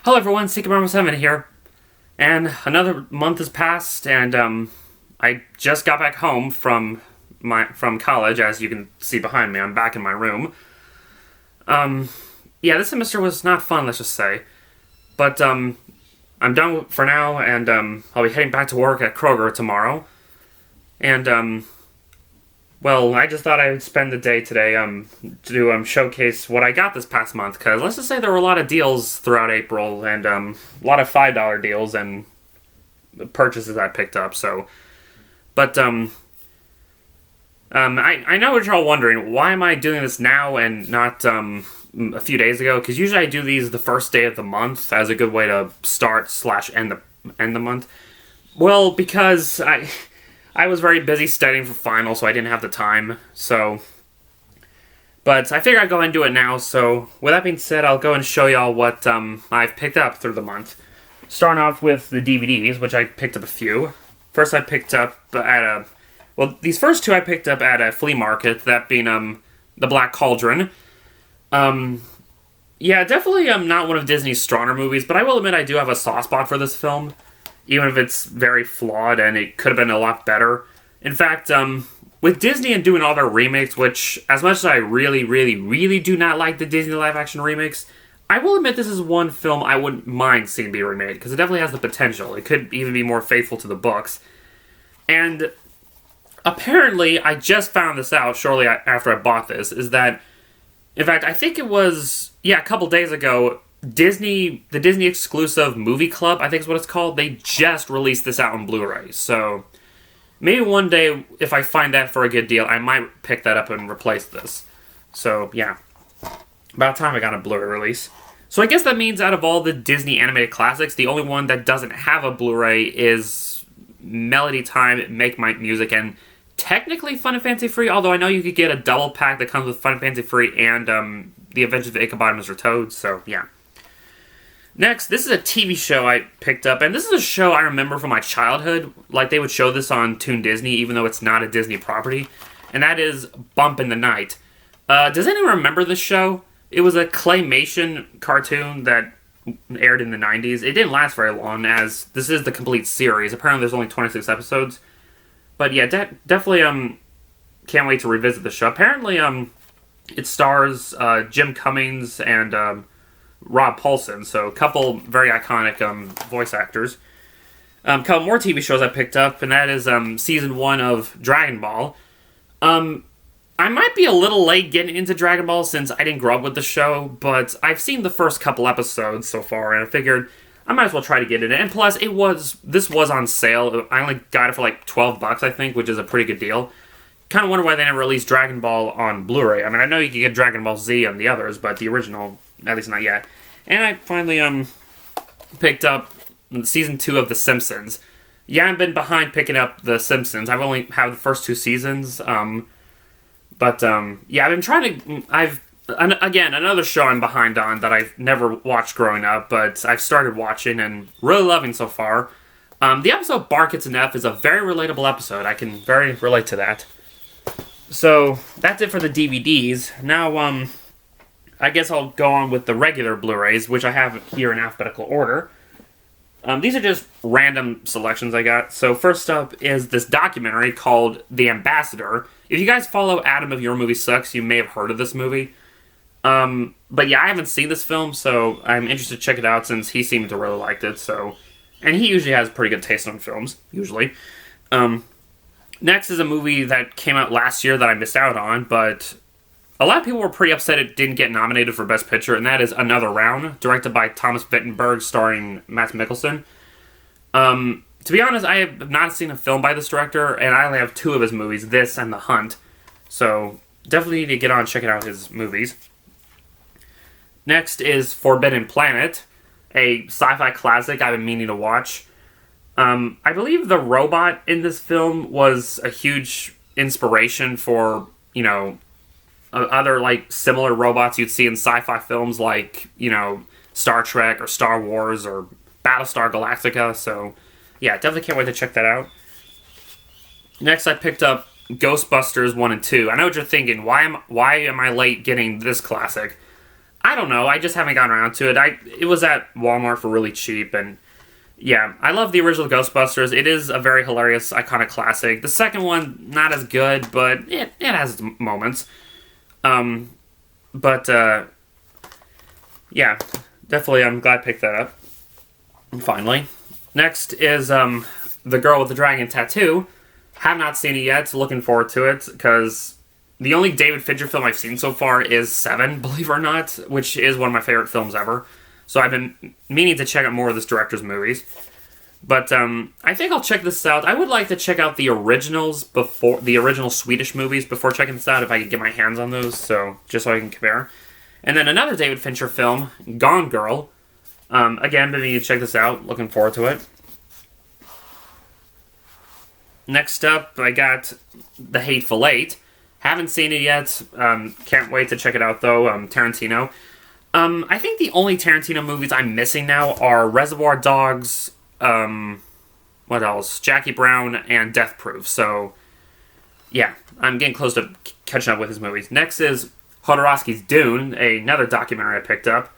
Hello everyone, Seeker7 here, and another month has passed, and I just got back home from college. As you can see behind me, I'm back in my room. Yeah, this semester was not fun, let's just say, but I'm done for now, and I'll be heading back to work at Kroger tomorrow, and well, I just thought I would spend the day today to showcase what I got this past month, because let's just say there were a lot of deals throughout April, and a lot of $5 deals and purchases I picked up, so... But, I know what you're all wondering, why am I doing this now and not a few days ago? Because usually I do these the first day of the month as a good way to start/end the month. Well, because I was very busy studying for finals, so I didn't have the time, so... But I figured I'd go ahead and do it now, so with that being said, I'll go and show y'all what I've picked up through the month. Starting off with the DVDs, which I picked up a few. First I picked up well, these first two I picked up at a flea market, that being The Black Cauldron. Yeah, definitely not one of Disney's stronger movies, but I will admit I do have a soft spot for this film. Even if it's very flawed and it could have been a lot better. In fact, with Disney and doing all their remakes, which, as much as I really, really, really do not like the Disney live-action remakes, I will admit this is one film I wouldn't mind seeing be remade, because it definitely has the potential. It could even be more faithful to the books. And apparently, I just found this out shortly after I bought this, is that, in fact, I think it was, a couple days ago, the Disney exclusive Movie Club, I think is what it's called, they just released this out on Blu-ray. So maybe one day, if I find that for a good deal, I might pick that up and replace this. So yeah, about time I got a Blu-ray release. So I guess that means out of all the Disney animated classics, the only one that doesn't have a Blu-ray is Melody Time, Make My Music, and technically Fun and Fancy Free, although I know you could get a double pack that comes with Fun and Fancy Free and The Adventures of Ichabod and Mr. Toad, so yeah. Next, this is a TV show I picked up, and this is a show I remember from my childhood. Like, they would show this on Toon Disney, even though it's not a Disney property, and that is Bump in the Night. Does anyone remember this show? It was a claymation cartoon that aired in the 90s. It didn't last very long, as this is the complete series. Apparently there's only 26 episodes. But yeah, definitely can't wait to revisit the show. Apparently it stars Jim Cummings and... Rob Paulsen, so a couple very iconic voice actors. A couple more TV shows I picked up, and that is Season 1 of Dragon Ball. I might be a little late getting into Dragon Ball since I didn't grow up with the show, but I've seen the first couple episodes so far, and I figured I might as well try to get into it. And plus, this was on sale. I only got it for like $12, I think, which is a pretty good deal. Kind of wonder why they never released Dragon Ball on Blu-ray. I mean, I know you can get Dragon Ball Z on the others, but the original... At least not yet. And I finally picked up Season 2 of The Simpsons. Yeah, I've been behind picking up The Simpsons. I've only had the first two seasons. Yeah, I've been trying to... Again, another show I'm behind on that I've never watched growing up, but I've started watching and really loving so far. The episode Bark Gets an F is a very relatable episode. I can very relate to that. So, that's it for the DVDs. Now, I guess I'll go on with the regular Blu-rays, which I have here in alphabetical order. These are just random selections I got. So first up is this documentary called The Ambassador. If you guys follow Adam of Your Movie Sucks, you may have heard of this movie. But yeah, I haven't seen this film, so I'm interested to check it out since he seemed to really like it. So, and he usually has pretty good taste on films, usually. Next is a movie that came out last year that I missed out on, but... A lot of people were pretty upset it didn't get nominated for Best Picture, and that is Another Round, directed by Thomas Vinterberg, starring Matt Mikkelsen. To be honest, I have not seen a film by this director, and I only have two of his movies, this and The Hunt. So, definitely need to get on and check out his movies. Next is Forbidden Planet, a sci-fi classic I've been meaning to watch. I believe the robot in this film was a huge inspiration for, other, similar robots you'd see in sci-fi films like, Star Trek or Star Wars or Battlestar Galactica. So, yeah, definitely can't wait to check that out. Next, I picked up Ghostbusters 1 and 2. I know what you're thinking. Why am I late getting this classic? I don't know. I just haven't gotten around to it. It was at Walmart for really cheap, and yeah, I love the original Ghostbusters. It is a very hilarious, iconic classic. The second one, not as good, but it has its moments. Yeah, definitely I'm glad I picked that up. Finally. Next is The Girl with the Dragon Tattoo. Have not seen it yet, looking forward to it, because the only David Fincher film I've seen so far is Seven, believe it or not, which is one of my favorite films ever. So I've been meaning to check out more of this director's movies. But I think I'll check this out. I would like to check out the originals before the original Swedish movies before checking this out, if I could get my hands on those, so just so I can compare. And then another David Fincher film, Gone Girl. Again, been meaning to check this out. Looking forward to it. Next up, I got The Hateful Eight. Haven't seen it yet. Can't wait to check it out, though. Tarantino. I think the only Tarantino movies I'm missing now are Reservoir Dogs, what else? Jackie Brown, and Death Proof. So, yeah, I'm getting close to catching up with his movies. Next is Jodorowsky's Dune, another documentary I picked up.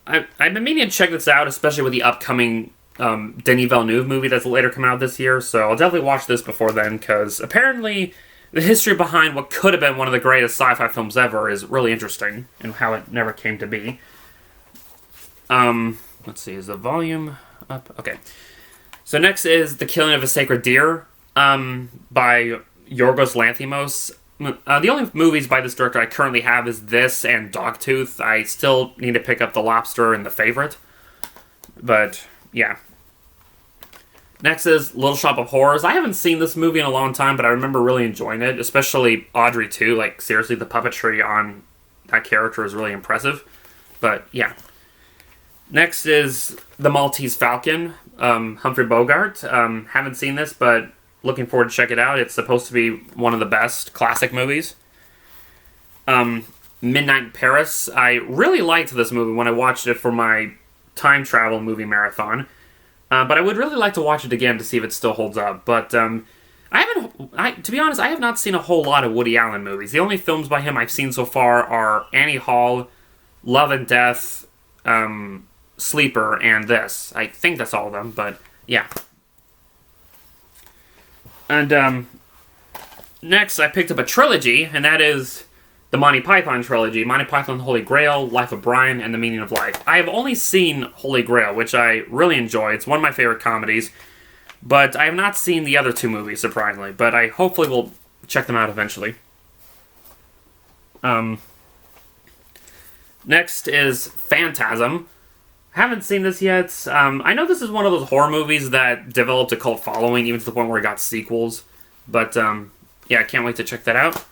I've been meaning to check this out, especially with the upcoming Denis Villeneuve movie that's later coming out this year, so I'll definitely watch this before then, because apparently the history behind what could have been one of the greatest sci-fi films ever is really interesting, and how it never came to be. Let's see, is the volume up? Okay. So next is The Killing of a Sacred Deer, by Yorgos Lanthimos. The only movies by this director I currently have is this and Dogtooth. I still need to pick up The Lobster and The Favorite. But, yeah. Next is Little Shop of Horrors. I haven't seen this movie in a long time, but I remember really enjoying it. Especially Audrey, too. Like, seriously, the puppetry on that character is really impressive. But, yeah. Next is The Maltese Falcon, Humphrey Bogart. Haven't seen this, but looking forward to check it out. It's supposed to be one of the best classic movies. Midnight in Paris. I really liked this movie when I watched it for my time travel movie marathon. But I would really like to watch it again to see if it still holds up. But to be honest, I have not seen a whole lot of Woody Allen movies. The only films by him I've seen so far are Annie Hall, Love and Death, Sleeper, and this. I think that's all of them, but yeah. And next, I picked up a trilogy, and that is the Monty Python trilogy. Monty Python, Holy Grail, Life of Brian, and The Meaning of Life. I have only seen Holy Grail, which I really enjoy. It's one of my favorite comedies. But I have not seen the other two movies, surprisingly. But I hopefully will check them out eventually. Next is Phantasm. Haven't seen this yet. I know this is one of those horror movies that developed a cult following, even to the point where it got sequels. But, yeah, I can't wait to check that out.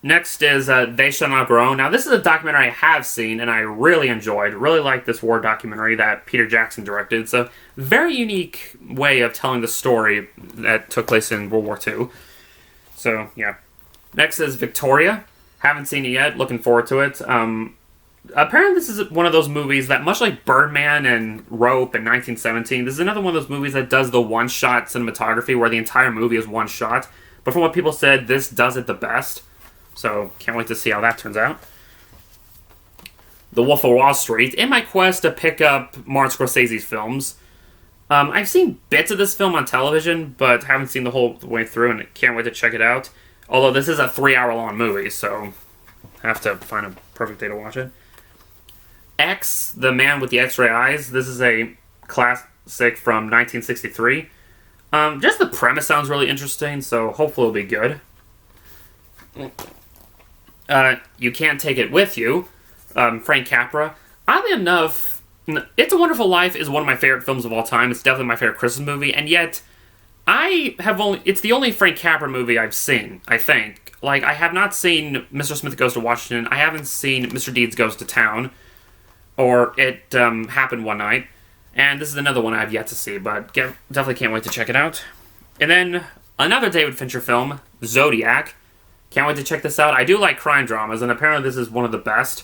Next is They Shall Not Grow. Now, this is a documentary I have seen, and I really enjoyed. Really liked this war documentary that Peter Jackson directed. It's a very unique way of telling the story that took place in World War II. So, yeah. Next is Victoria. Haven't seen it yet. Looking forward to it. Apparently this is one of those movies that, much like Birdman and Rope in 1917, this is another one of those movies that does the one-shot cinematography where the entire movie is one shot. But from what people said, this does it the best. So, can't wait to see how that turns out. The Wolf of Wall Street. In my quest to pick up Martin Scorsese's films, I've seen bits of this film on television, but haven't seen the whole way through, and can't wait to check it out. Although this is a 3-hour-long movie, so I have to find a perfect day to watch it. X, The Man with the Xray Eyes. This is a classic from 1963. Just the premise sounds really interesting, so hopefully it'll be good. You Can't Take It With You, Frank Capra. Oddly enough, It's a Wonderful Life is one of my favorite films of all time. It's definitely my favorite Christmas movie, and yet it's the only Frank Capra movie I've seen, I think. Like, I have not seen Mr. Smith Goes to Washington. I haven't seen Mr. Deeds Goes to Town, or It Happened One Night. And this is another one I have yet to see, but definitely can't wait to check it out. And then another David Fincher film, Zodiac. Can't wait to check this out. I do like crime dramas, and apparently this is one of the best.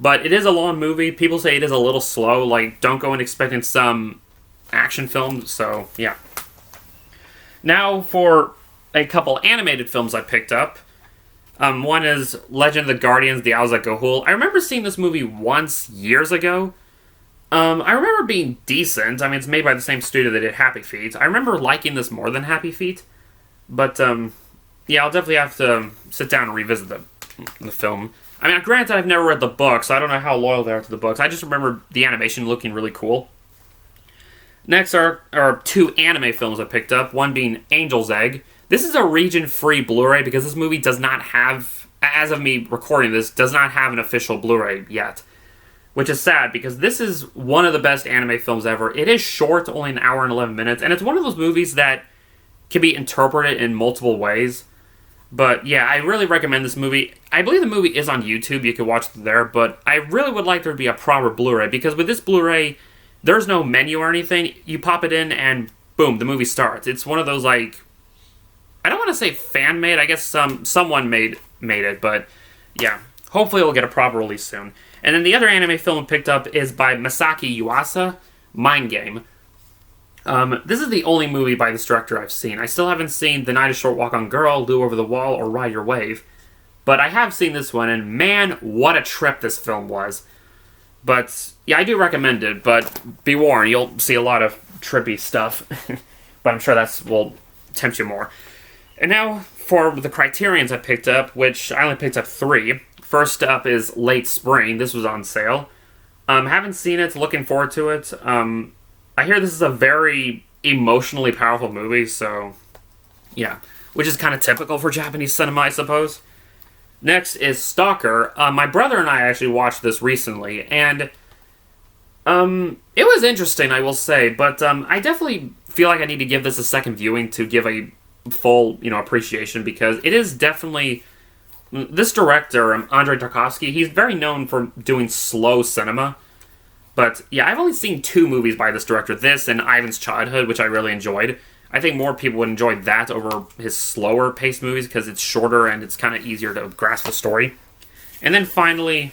But it is a long movie. People say it is a little slow. Like, don't go in expecting some action film, so yeah. Now for a couple animated films I picked up. One is Legend of the Guardians, The Owls That Go Hool. I remember seeing this movie once years ago. I remember being decent. I mean, it's made by the same studio that did Happy Feet. I remember liking this more than Happy Feet. But, yeah, I'll definitely have to sit down and revisit the film. I mean, granted, I've never read the books, so I don't know how loyal they are to the books. I just remember the animation looking really cool. Next are two anime films I picked up, one being Angel's Egg. This is a region-free Blu-ray because this movie does not have, as of me recording this, does not have an official Blu-ray yet. Which is sad, because this is one of the best anime films ever. It is short, only an hour and 11 minutes, and it's one of those movies that can be interpreted in multiple ways. But yeah, I really recommend this movie. I believe the movie is on YouTube, you can watch it there, but I really would like there to be a proper Blu-ray, because with this Blu-ray, there's no menu or anything. You pop it in, and boom, the movie starts. It's one of those, like, I don't want to say fan-made, I guess someone made it, but yeah, hopefully it'll get a proper release soon. And then the other anime film I picked up is by Masaki Yuasa, Mind Game. This is the only movie by this director I've seen. I still haven't seen The Night is Short Walk on Girl, Lure Over the Wall, or Ride Your Wave. But I have seen this one, and man, what a trip this film was. But, yeah, I do recommend it, but be warned, you'll see a lot of trippy stuff. But I'm sure that will tempt you more. And now, for the Criterions I picked up, which I only picked up 3. First up is Late Spring. This was on sale. Haven't seen it, looking forward to it. I hear this is a very emotionally powerful movie, so yeah. Which is kind of typical for Japanese cinema, I suppose. Next is Stalker. My brother and I actually watched this recently, and it was interesting, I will say, but I definitely feel like I need to give this a second viewing to give a full, appreciation, because it is definitely... This director, Andrei Tarkovsky, he's very known for doing slow cinema. But, yeah, I've only seen 2 movies by this director. This and Ivan's Childhood, which I really enjoyed. I think more people would enjoy that over his slower-paced movies because it's shorter and it's kind of easier to grasp the story. And then finally,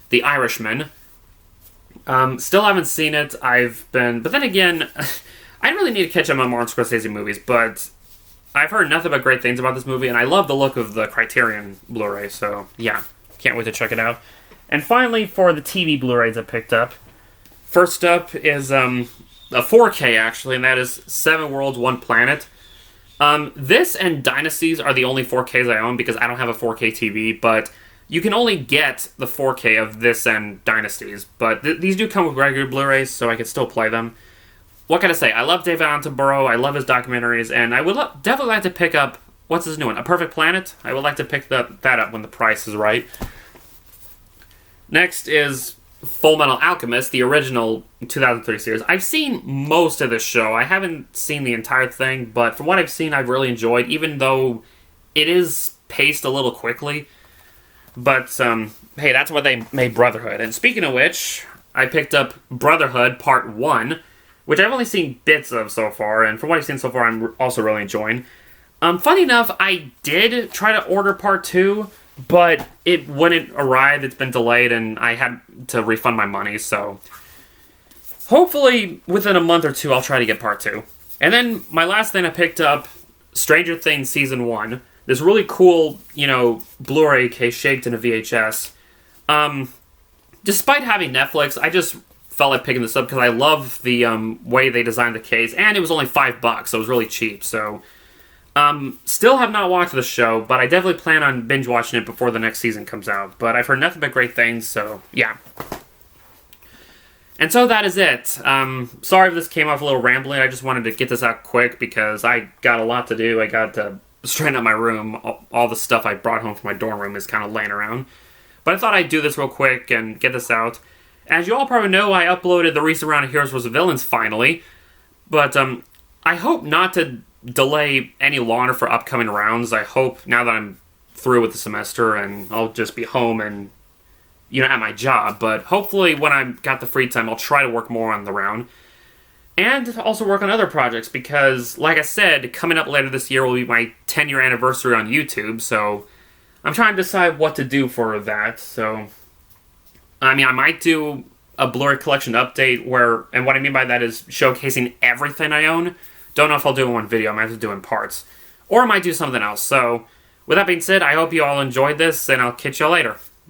The Irishman. Still haven't seen it. But then again, I really need to catch up on Martin Scorsese movies, but... I've heard nothing but great things about this movie, and I love the look of the Criterion Blu-ray, so yeah, can't wait to check it out. And finally, for the TV Blu-rays I picked up, first up is a 4K, actually, and that is 7 Worlds, 1 Planet. This and Dynasties are the only 4Ks I own, because I don't have a 4K TV, but you can only get the 4K of this and Dynasties, but these do come with regular Blu-rays, so I can still play them. What can I say? I love David Attenborough, I love his documentaries, and I would definitely like to pick up, what's his new one? A Perfect Planet? I would like to pick that up when the price is right. Next is Fullmetal Alchemist, the original 2003 series. I've seen most of this show. I haven't seen the entire thing, but from what I've seen, I've really enjoyed, even though it is paced a little quickly. But, hey, that's why they made Brotherhood. And speaking of which, I picked up Brotherhood Part 1, which I've only seen bits of so far, and from what I've seen so far, I'm also really enjoying. Funny enough, I did try to order Part 2, but it wouldn't arrive. It's been delayed, and I had to refund my money, so... Hopefully, within a month or 2, I'll try to get Part 2. And then, my last thing I picked up, Stranger Things Season 1. This really cool, Blu-ray case shaped in a VHS. Despite having Netflix, I just... felt like picking this up because I love the way they designed the case, and it was only $5, so it was really cheap. So, still have not watched the show, but I definitely plan on binge watching it before the next season comes out. But I've heard nothing but great things, so yeah. And so that is it. Sorry if this came off a little rambling. I just wanted to get this out quick because I got a lot to do. I got to straighten up my room. All the stuff I brought home from my dorm room is kind of laying around. But I thought I'd do this real quick and get this out. As you all probably know, I uploaded the recent round of Heroes vs. Villains finally, but I hope not to delay any longer for upcoming rounds. I hope now that I'm through with the semester and I'll just be home and, at my job, but hopefully when I've got the free time, I'll try to work more on the round. And also work on other projects because, like I said, coming up later this year will be my 10-year anniversary on YouTube, so I'm trying to decide what to do for that, so... I might do a Blu-ray collection update and what I mean by that is showcasing everything I own. Don't know if I'll do it in one video, I might have to do it in parts. or I might do something else. So, with that being said, I hope you all enjoyed this, and I'll catch y'all later.